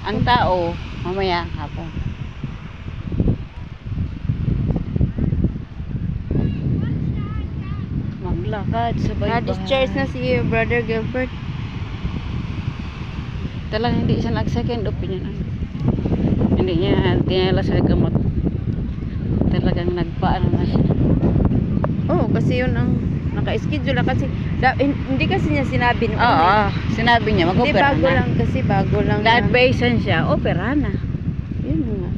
Ang tao, mamaya hapon. Maglakad sa baybay. Na-discharge na si Brother Gilbert. Talagang hindi siya nag-second opinion. Hindi niya dinala sa gamot. Talagang nagpaano na siya. Oo, kasi yun ang naka-schedule na kasi. Hindi kasi niya sinabi noon. Oo, sinabi niya Hindi, mag-opera bago na. lang kasi, bago lang na. Na-advisean siya, opera na. Yun nga.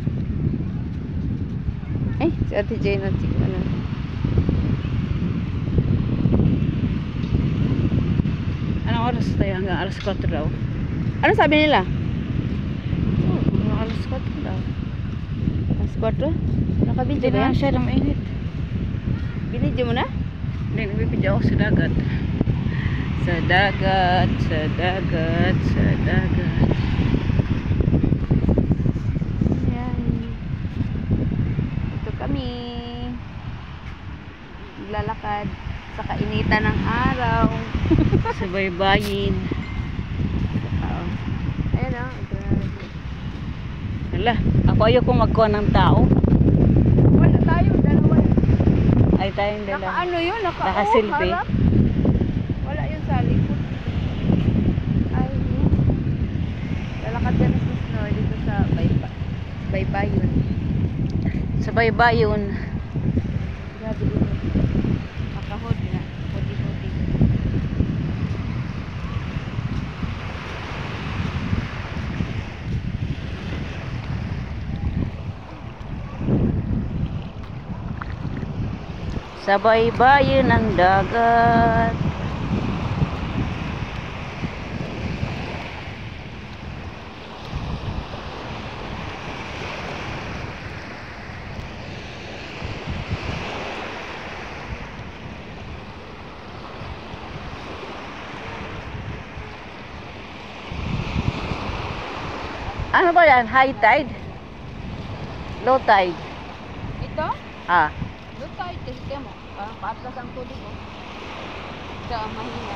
Ay, si Ate Jane at si ano. Anong oras tayo? Hanggang alas 4 daw. Ano sabi nila? Oh, hanggang alas 4 daw. Mas 4? Hindi Nakabidyo ba na yan? siya ng init. Binidyo mo na? Hindi, nagbibidyo ako sa dagat. Sa dagat, sa dagat, sa dagat. Ayan. Ito kami. Naglalakad sa kainitan ng araw. Sa baybayin. Oo. Ayan o. Hala, ako ayoko magkuha ng tao. Wala tayo, dalawa. Ay tayong dala. Naka-ano yun? Naka-selfie. Harap. Wala yun sa likod. Ay, yun. Lalakad ka na sa snow dito sa baybayon. Sa baybayon. Grabe dito. Makahod na. Hodi-hodi. Sa baybayin ng dagat. Ano ba yan? High tide? Low tide? Ito? Ah. Doon tayo kasi kaya mo. Parang paatlas ang tubig ko. Ito ang mahina.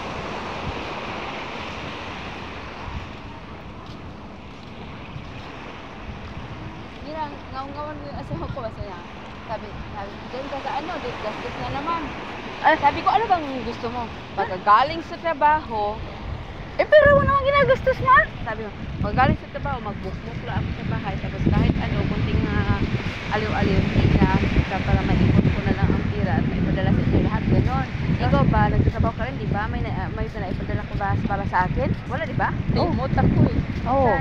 Mirang, ngaw-ngawan mo yung asawa ko. Sabi, dyan ka sa ano, gastos na naman. Ay, Sabi ko, ano bang gusto mo? Pagkagaling sa trabaho, pero mo naman ginagastos mo. sabi mo, pagkagaling sa trabaho, mag-book-book lang ako sa bahay. Tapos kahit ano, kunting aliw-aliw, hindi na, para maipon ko na lang ang pira at maipadala sa inyo lahat, gano'n. Ikaw ba, nagtatrabaho ka rin, di ba? May naipadala ko ba para sa akin? Wala, di ba? Oo. Motak ko eh. Oo.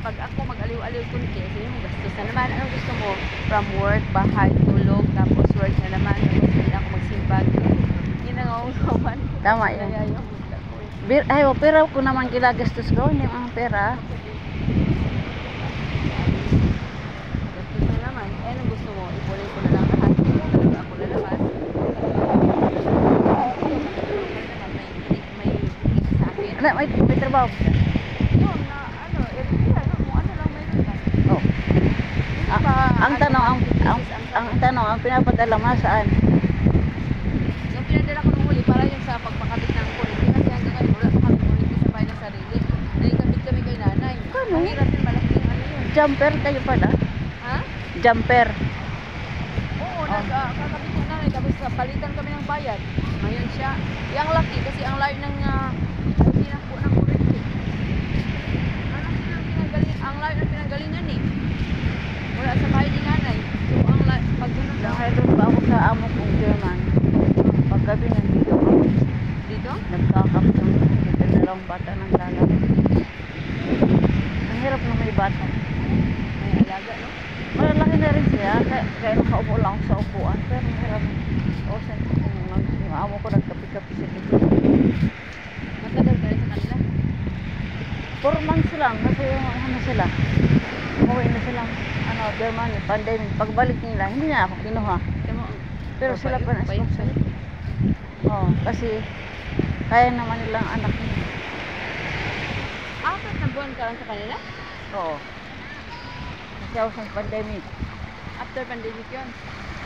Pag ako mag-aliw-aliw kunti, sige mo, gastos na naman. Anong gusto mo? From work, bahay, tulog, tapos work na naman. Tapos hindi na ako magsimbag. Yun ang ngawan. Tama yan. Kaya yung motak ko eh. Ay, pero ko naman ginagastos ko, hindi ang pera. Gastos na naman. Eh, anong gusto mo? Ipunin ko na lang lahat. Talaga ako lalabas. May sa akin. Ano, may trabaho. Yun, na ano, ano lang mayroon ka. Oh. Ang tanong, ang tanong, ang pinapadala mo saan? Yung pinadala ko nung huli, para yung sa pagpakabit ng kuryente. Kasi hanggang ngayon, wala pa kami kuryente sa bahay ng sarili. Nagkabit kami kay nanay. Ano? Ang hirap yun, malaking ano yun. Jumper kayo pala? Ha? Jumper. Oo, kakabit ng nanay. Tapos palitan kami ng bayad. Ngayon siya, yung laki kasi ang layo ng pinangko ng kuryente. Ang layo ng pinanggalingan eh. Wala sa bahay ni nanay. So, pag ganun lang. Dahil doon pa ako sa amo kong German. Paggabi nandito ako. Dito? Nagkakap ng dalawang bata ng dagat. Ang hirap na may bata. May alaga, no? Malalaki na rin siya. Kaya nakaupo lang ako sa upuan. Pero ang hirap. O, yung amo ko nagkapi-kapi sa dito. Matagal ka rin sa kanila. 4 months lang. Kasi ano sila. Umuwi na silang Germany, pandemic. Pagbalik nila, hindi na ako kinuha. Pero sila pa na-sponsor. Oo, kasi kaya naman nilang anak nila. Apat na buwan ka lang sa kanila? Oo. Kasi ako sa pandemic. After pandemic yun?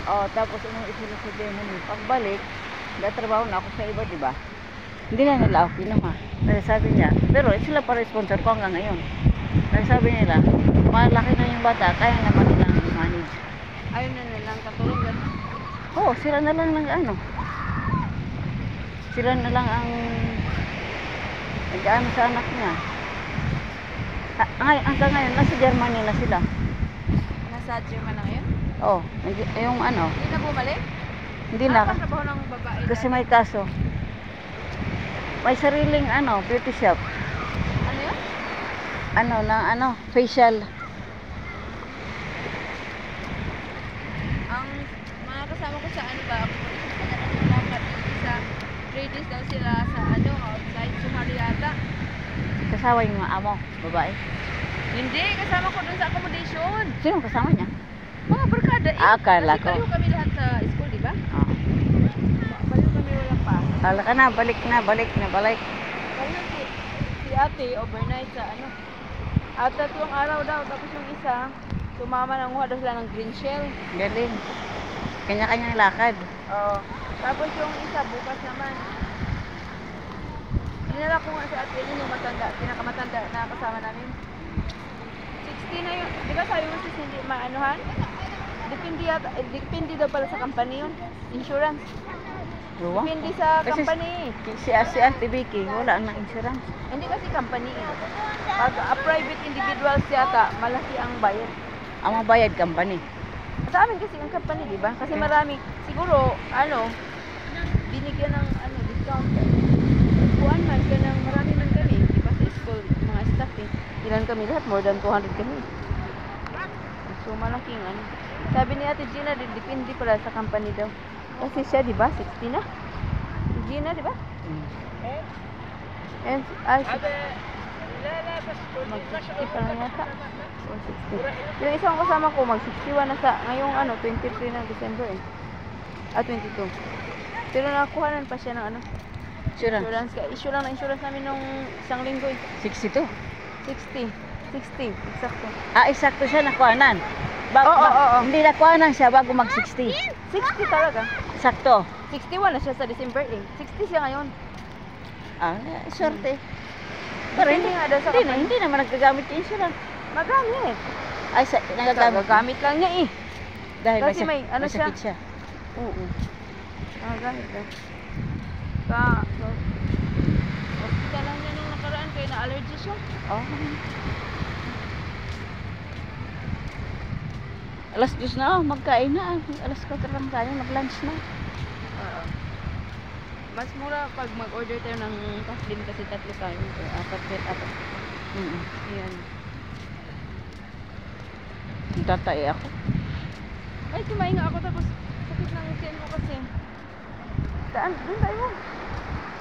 Oo, tapos umuwi sila sa Germany. Pagbalik, nagtrabaho na ako sa iba, di ba? Hindi na nila ako kinuha. Kasi sabi niya, pero sila pa sponsor ko hanggang ngayon. Kaya sabi nila, malaki na yung bata, kaya naman nilang i-manage. Ayun na lang, katulong gan. Oo, sila na lang ano. Sila na lang ang nag-ano sa anak niya. Hanggang ngayon, nasa Germany na sila. Nasa German na ngayon? Oo, yung ano, Hindi na bumalik? hindi na. Trabaho ng babae. Kasi may kaso. May sariling ano, beauty shop. Ano yun? Facial. Ang mga kasama ko sa ano ba, lakad sa 3 days daw sila sa ano, outside Sumari yata. Kasawa yung mga amo, babae. Hindi, kasama ko dun sa accommodation. Sino kasama niya? Mga barkada eh. Akala Kasi ko. baliw kami lahat sa school, di ba? Oh. Baliw kami wala pa. Hala ka na, balik. Kaya si ate, overnight sa ano. At 3 araw daw, tapos yung isa, sumama nang daw sila ng green shell. Galing. Kanya-kanyang lakad. Oo. Tapos yung isa, bukas naman. Dinala ko nga si ate yun yung matanda, pinakamatanda na kasama namin. 60 na yun. Di ba sabi mo sis, hindi maanuhan? Depende daw pala sa company yun. Insurance. Luwang. Depende sa Kasi company. Si Ate Vicky, wala nang insurance. Hindi kasi company eh. Pag private individuals yata, malaki ang bayad. Ang mabayad company. Sa amin kasi ang company, di ba? Kasi marami, siguro, binigyan ng discount. Kuan man ka ng marami man kami, di ba sa school, mga staff eh. Ilan kami lahat? More than 200 kami. So malaking ano. Sabi ni Ate Gina, depende pala sa company daw. Kasi siya, di ba? 60 na. Si Gina, di ba? And, mag-60 pa lang yata. O 60. Yung isang kasama ko, mag-61 na sa, ngayong 23 ng December eh. 22. Pero nakakuhanan pa siya ng Insurance. Issue lang na insurance namin nung isang linggo eh. 62. 60, eksakto. Eksakto siya nakuhanan. Oo. Hindi nakuhanan siya bago mag-60. 60 talaga. Sakto. 61 na siya sa December eh. 60 siya ngayon. Swerte. Pero Depende nga daw sa company. hindi naman nagagamit yung insurance. Magamit. Nagagamit. Gagamit lang niya eh. Dahil Kasi may sakit siya. Oo. Gamit lang. Hospital lang niya nung nakaraan kaya na-allergy siya. Oh. Alas 2 na, magkain na. Alas 4 lang tayo, mag-lunch na. Mas mura pag mag-order tayo ng kaslin kasi 3 tayo. Apat. Ayan. Tatay ako. Ay, kumain nga ako tapos sakit ng chin mo kasi. Saan? Doon tayo.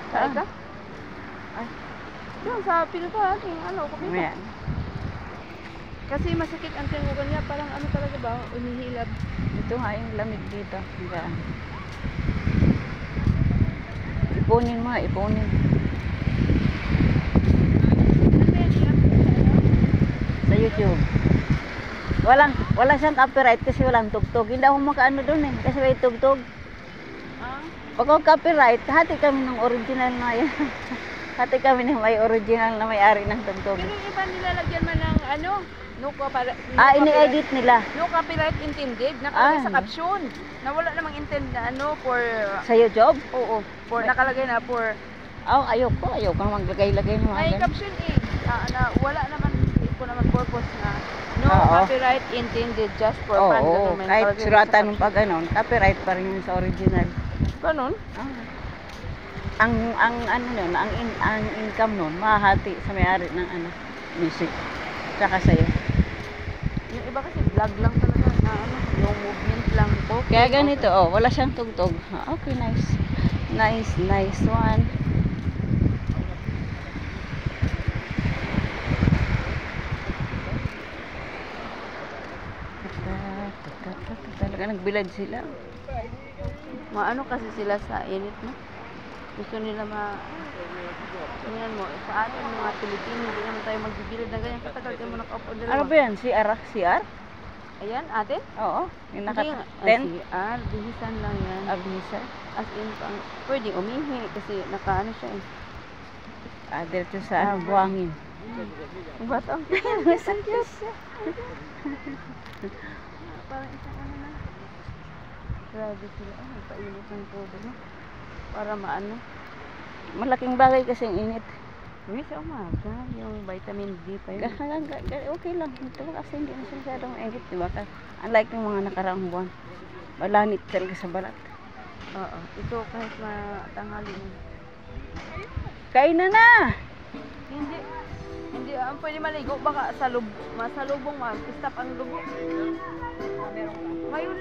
Saan ka? Ay. Doon sa pinuntahan natin, kumita. Ayan. Kasi masakit ang chin mo kanya, parang talaga ba? Umihilab. Ito nga yung lamig dito. Diyan. Ipunin mo, ipunin. Sa YouTube. Wala siyang copyright kasi walang tugtog. Hindi ako makaano doon eh. Kasi may tugtog. Pag ako copyright, hati kami ng original na yan. Hati kami ng may original na may-ari ng tugtog. Pero yung iba nilalagyan man ng no copyright. Ini-edit nila. No copyright intended. Nakalagay sa caption. Na wala namang intend na for... Sa YouTube? Oo. Nakalagay na for... Ayoko naman maglagay-lagay ng mga May ganun. caption eh. Na wala naman ko naman purpose na no copyright intended just for fun. Oo, Ganun, kahit nakalagay suratan sa ng pag copyright pa rin yun sa original. Ganun? Ang income nun, mahahati sa may-ari ng music. Tsaka sa'yo. Yung iba kasi vlog lang talaga na yung movement lang po. Kaya ganito, wala siyang tugtog. Okay, nice. Nice one. Talaga nagbilad sila. Maano kasi sila sa init, no? Gusto nila tingnan mo, sa atin mga Pilipino, hindi naman tayo magbibilad na ganyan. Katagal tayo mo nakaupo dalawa. Ano ba yan? CR? Ayan, ate? Oo. Yung Hindi, naka-tent? CR, bihisan lang yan. Abisa? As in, pwede umihi kasi nakaano siya eh. Diretso sa buhangin. Ang bata ang Cute siya. parang isang ano na. Grabe sila. Ah, nagpainit ng tubig. No? Para maano. Malaking bagay kasi ang init. Uy, sa umaga, yung vitamin D pa yun. Okay lang. Ito kasi hindi na siya masyadong mainit. Diba? Unlike yung mga nakaraang buwan. Malanit talaga sa balat. Oo. Ito kahit matanghali na. Kain na na! Hindi. Hindi, pwede maligo. Baka masalubong ma-stop ang dugo. Meron ka. Ngayon